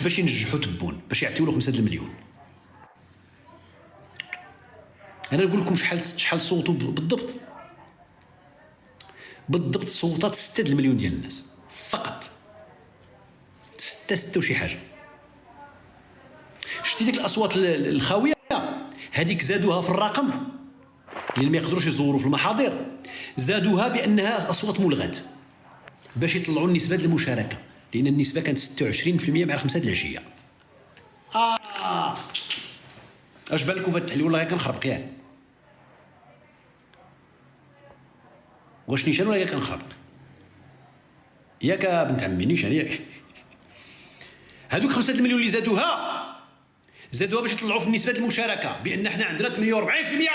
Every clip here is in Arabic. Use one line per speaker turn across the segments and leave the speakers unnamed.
باش ينجحوا تبون باش يعطيو له 5 المليون. انا نقول لكم شحال صوتوا بالضبط صوتات 6 المليون ديال الناس فقط، 6 وشي حاجه. شتي ديك الاصوات الخاويه هذيك زادوها في الرقم اللي ما يقدروش يزوروا في المحاضر، زادوها بانها اصوات ملغاه باش يطلعوا النسبه ديال المشاركه، لان النسبه كانت 26% مع 5 د العشيه. اش بان لكم في هذا التحليل؟ والله غير كنخربق ياك، واش نيشان ولا غير كنخربق ياك بنت عمي؟ نيشان ياك. هذوك 5 المليون اللي زادوها باش يطلعوا في النسبه المشاركه بان حنا عندنا 48%.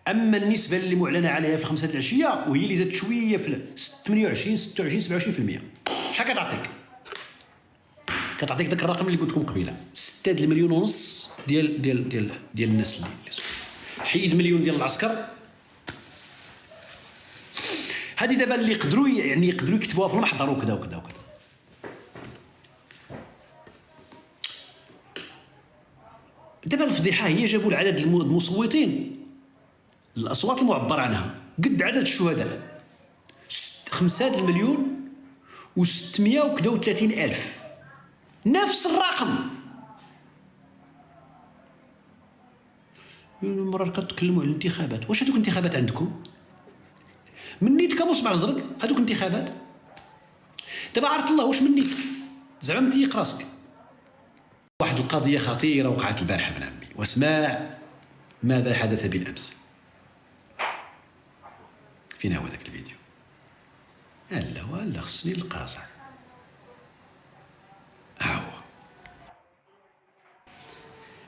اما النسبه اللي معلنه عليها في 5 د العشيه وهي اللي زادت شويه في 28 27%. شحال كتعطيك؟ كتعطيك داك الرقم اللي قلت لكم قبيله، 6 المليون ونص ديال الناس اللي حيد مليون ديال العسكر. هذه دابا اللي يقدروا يكتبوها في المحضر وكذا وكذا وكذا. دابا الفضيحه هي جابوا العدد المصوتين، الاصوات المعبر عنها قد عدد الشهداء، 5 المليون و630 الف، نفس الرقم. مرة كتكلموا على الانتخابات، واش هذوك الانتخابات عندكم؟ من نيت كمصبع الزرق هذوك انتخابات؟ دابا عرفت الله واش من نيت زعما متيق راسك. واحد القضيه خطيره وقعت البارحه من عمي، واسمع ماذا حدث بالامس. فين هو ذاك الفيديو؟ لا خصني القاصع. ها هو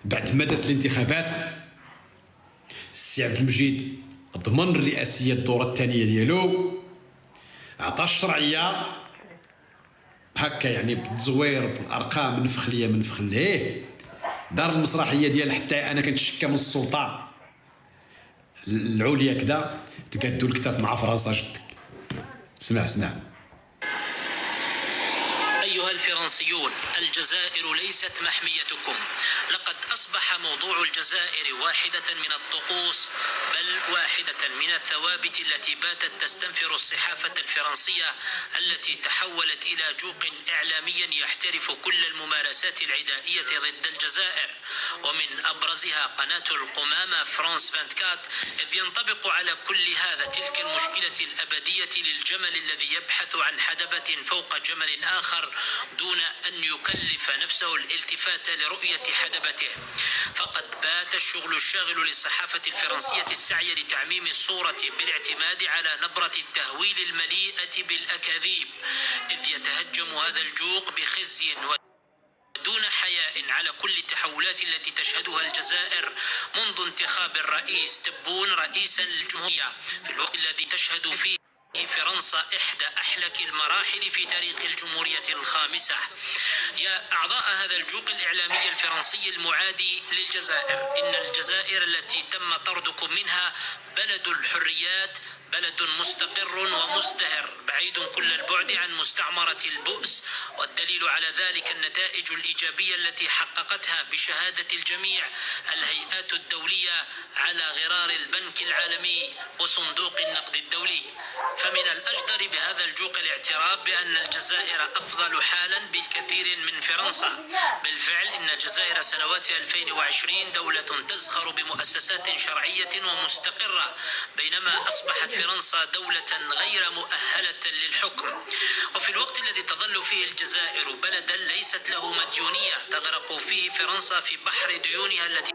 بعد ما دازت الانتخابات السي عبد المجيد ضمن الرئاسيه الدوره الثانيه ديالو، عطى الشرعيه هكا يعني بالتزوير بالارقام، منفخ ليه، دار المسرحيه ديال حتى انا كنتشكى من السلطه العليا كذا، تقادوا الكتاف مع فرنسا جدك. اسمع.
أيها الفرنسيون، الجزائر ليست محميتكم. لقد أصبح موضوع الجزائر واحدة من الطقوس، بل واحدة من الثوابت التي باتت تستنفر الصحافة الفرنسية، التي تحولت إلى جوق إعلامي يحترف كل الممارسات العدائية ضد الجزائر، ومن أبرزها قناة القمامة فرانس 24، إذ ينطبق على كل هذا تلك المشكلة الأبدية للجمل الذي يبحث عن حدبة فوق جمل آخر دون أن يكلف نفسه الالتفات لرؤية حدبته. فقد بات الشغل الشاغل للصحافة الفرنسية السعي لتعميم الصورة بالاعتماد على نبرة التهويل المليئة بالأكاذيب، إذ يتهجم هذا الجوق بخزي دون حياء على كل التحولات التي تشهدها الجزائر منذ انتخاب الرئيس تبون رئيسا للجمهورية، في الوقت الذي تشهد فيه فرنسا إحدى أحلك المراحل في تاريخ الجمهورية الخامسة. يا أعضاء هذا الجوق الإعلامي الفرنسي المعادي للجزائر، إن الجزائر التي تم طردكم منها بلد الحريات، بلد مستقر ومزدهر بعيد كل البعد عن مستعمرة البؤس، والدليل على ذلك النتائج الإيجابية التي حققتها بشهادة الجميع الهيئات الدولية على غرار البنك العالمي وصندوق النقد الدولي. فمن الأجدر بهذا الجوق الاعتراف بأن الجزائر أفضل حالا بالكثير من فرنسا. بالفعل إن الجزائر سنوات 2020 دولة تزخر بمؤسسات شرعية ومستقرة، بينما أصبحت فرنسا دولة غير مؤهلة للحكم. وفي الوقت الذي تظل فيه الجزائر بلدا ليست له مديونية، تغرق فيه فرنسا في بحر ديونها التي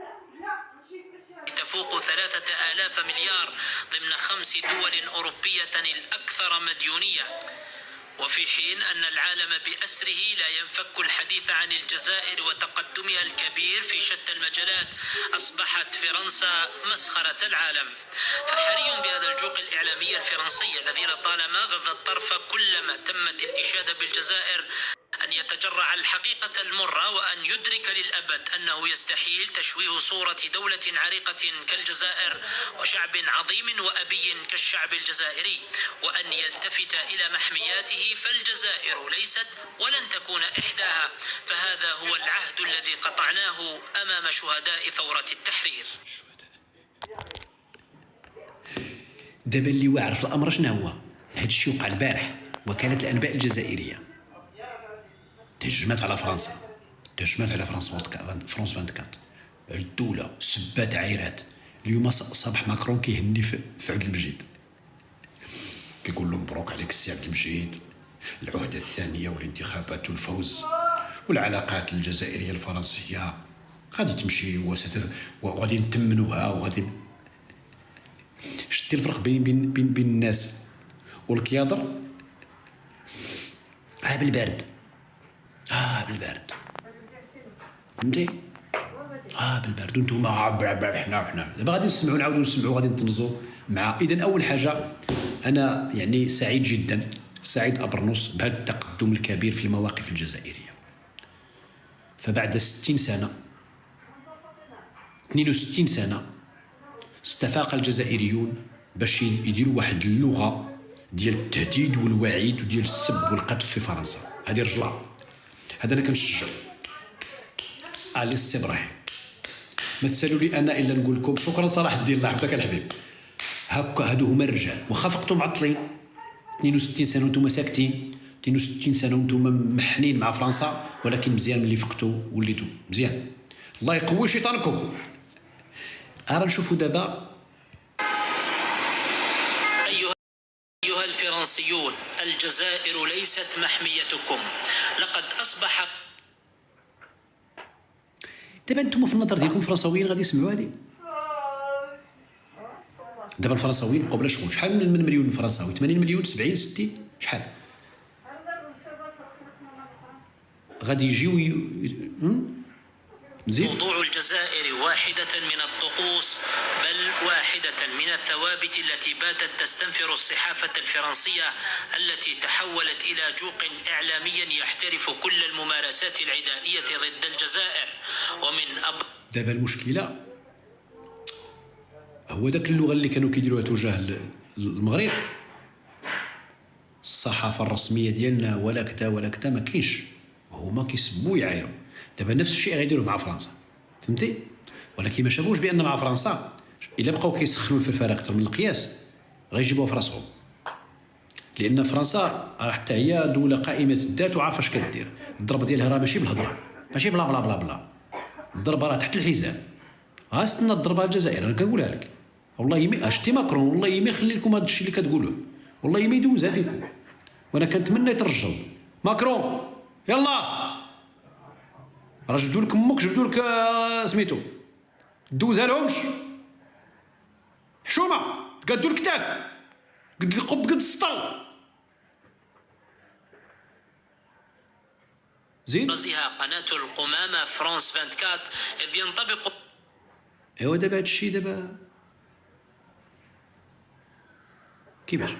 تفوق 3000 مليار ضمن 5 دول أوروبية الأكثر مديونية. وفي حين أن العالم بأسره لا ينفك الحديث عن الجزائر وتقدمها الكبير في شتى المجالات، أصبحت فرنسا مسخرة العالم. فحري بهذا الجوق الإعلامي الفرنسي الذي لطالما غض الطرف كلما تمت الإشادة بالجزائر أن يتجرع الحقيقة المرة وأن يدرك للأبد أنه يستحيل تشويه صورة دولة عريقة كالجزائر وشعب عظيم وأبي كالشعب الجزائري، وأن يلتفت إلى محمياته، فالجزائر ليست ولن تكون إحداها، فهذا هو العهد الذي قطعناه أمام شهداء ثورة التحرير.
دابا اللي واعر في الامر شنو هو؟ هذا الشيء وقع البارح. وكالة الانباء الجزائريه تهجمت على فرنسا، تهجمت على فرنسا 24 على الدوله، سبات عايرات. اليوم صباح ماكرون كيهني في عبد المجيد، كيقول له مبروك عليك السي عبد المجيد، العهده الثانيه والانتخابات والفوز، والعلاقات الجزائريه الفرنسيه غادي تمشي وغادي نتمنوها وغادي. شتي الفرق بين الناس والكيادر؟ بالبارد، بالبارد، فهمتي؟ بالبارد. وانتم حنا دابا غادي نسمعوا، نعاودوا نسمعوا، غادي نتنزوا مع. اذا اول حاجه انا يعني سعيد جدا، سعيد ابرنوس بهذا التقدم الكبير في المواقف الجزائريه. فبعد 60 سنه 62 سنه استفاق الجزائريون باش يديروا واحد اللغه ديال التهديد والوعيد وديال السب والقذف في فرنسا. هذه رجله، هذا انا كنشجع. علي السي ابراهيم، ما تسالوا لي انا الا نقول لكم شكرا صلاح الدين، الله يحفظك الحبيب. هكا هادو هما الرجال. واخا فقتوا معطلين 62 سنه وانتم ساكتين، 62 سنه وانتم محنين مع فرنسا، ولكن مزيان ملي فقتوا وليتوا مزيان. الله يقوي شيطانكم. أرى نشوفوا دابا.
أيها الفرنسيون، الجزائر ليست محميتكم، لقد أصبح.
دابا انتم في النظر ديالكم الفرنساويين غادي يسمعوا هذه. دابا الفرنساويين بقاو بلا شغل. شحال من مليون فرنساوي؟ 80 مليون، 70، 60، شحال غادي يجيو
موضوع الجزائر واحدة من الطقوس، بل واحدة من الثوابت التي باتت تستنفر الصحافة الفرنسية، التي تحولت إلى جوق إعلامي يحترف كل الممارسات العدائية ضد الجزائر. ومن
دابا المشكلة هو داك اللغة اللي كانوا كيديروها توجه المغرب، الصحافة الرسمية ديالنا ولا كذا ولا كذا ما كاينش، هما كيسبوا يعايروا. دابا نفس الشيء غيديروه مع فرنسا، فهمتي؟ ولكن ما شافوش بان مع فرنسا الا بقاو كيسخنوا الفرفاره اكثر من القياس غيجيبوها في راسهم، لان فرنسا حتى هي دوله قائمه الذات وعارفه اش كدير. الضربه ديالها راه ماشي بالهضره، ماشي بلا بلا بلا بلا، الضربه راه تحت الحزام. غاستنى الضربه الجزائر، انا كنقولها لك والله. شتي ماكرون والله ما يخلي لكم هذا الشيء اللي كتقولوه، والله ما يدوزها فيكم. وانا كنتمنى يترجوا ماكرون، يلا راه جبدوا لك امك، جبدوا لك سميتو، دوزها لهمش حشومه، تقادوا الكتاف، قد القب قد السطل. زين
رزها قناة القمامة فرانس 24 إذ ينطبق.
ايوا دابا هاد الشيء دابا كيفاش؟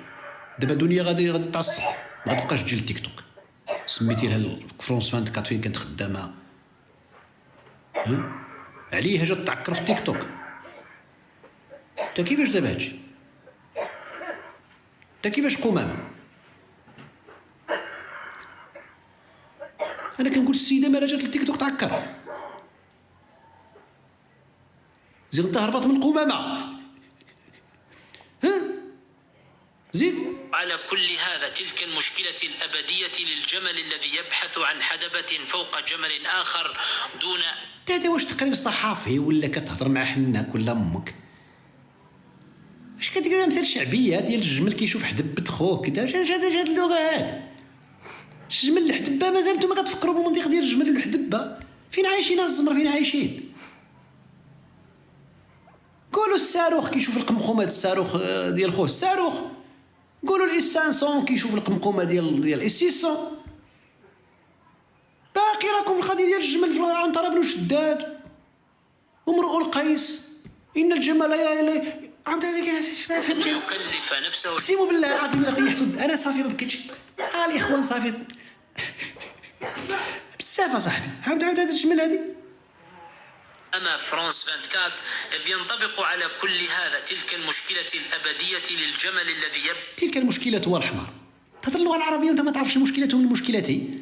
دابا الدنيا غادي تعصب، ما غتبقاش تجي للتيك توك. سميتي لها فرانس 24 فين كانت خدامه، عليه جات تعكر في التيك توك. تا كيفاش دابا هادشي؟ تا كيفاش قمامه؟ انا كنقول السيده ما جات للتيك توك تعكر، زين انت هربت من القمامه. زيد
على كل هذا، تلك المشكلة الأبدية للجمل الذي يبحث عن حدبة فوق جمل آخر دون.
هذا واش تقريب صحافي ولا كتهضر مع حناك ولا امك؟ واش كدير مثال الشعبيه ديال الجمل كيشوف حدبة خوه كذا؟ هاد اللغه هاد الجمل الحدبه مازال نتوما كتفكروا بالمنطق ديال الجمل والحدبه؟ فين عايشين الزمر؟ فين عايشين؟ قولوا الصاروخ كيشوف القمقمه الصاروخ ديال خوه الصاروخ، قولوا الاس 500 كيشوف القمقمه ديال الاس 600. باقي راكم في القضيه ديال الجمل في عنترة بن شداد وامرؤ القيس، ان الجمل عاود عليك فهمتي؟
يكلف نفسه.
اقسم بالله العظيم لا طيحت. انا صافي ما بكيتش الاخوان، صافي بزاف اصاحبي. عاود هاد الجمل هادي.
أما فرانس 24 إذ ينطبق على كل هذا تلك المشكلة الأبدية للجمل الذي
تلك المشكلة هو الحمار. تهضر اللغة العربية وانت ما تعرفش المشكلة من المشكلتين.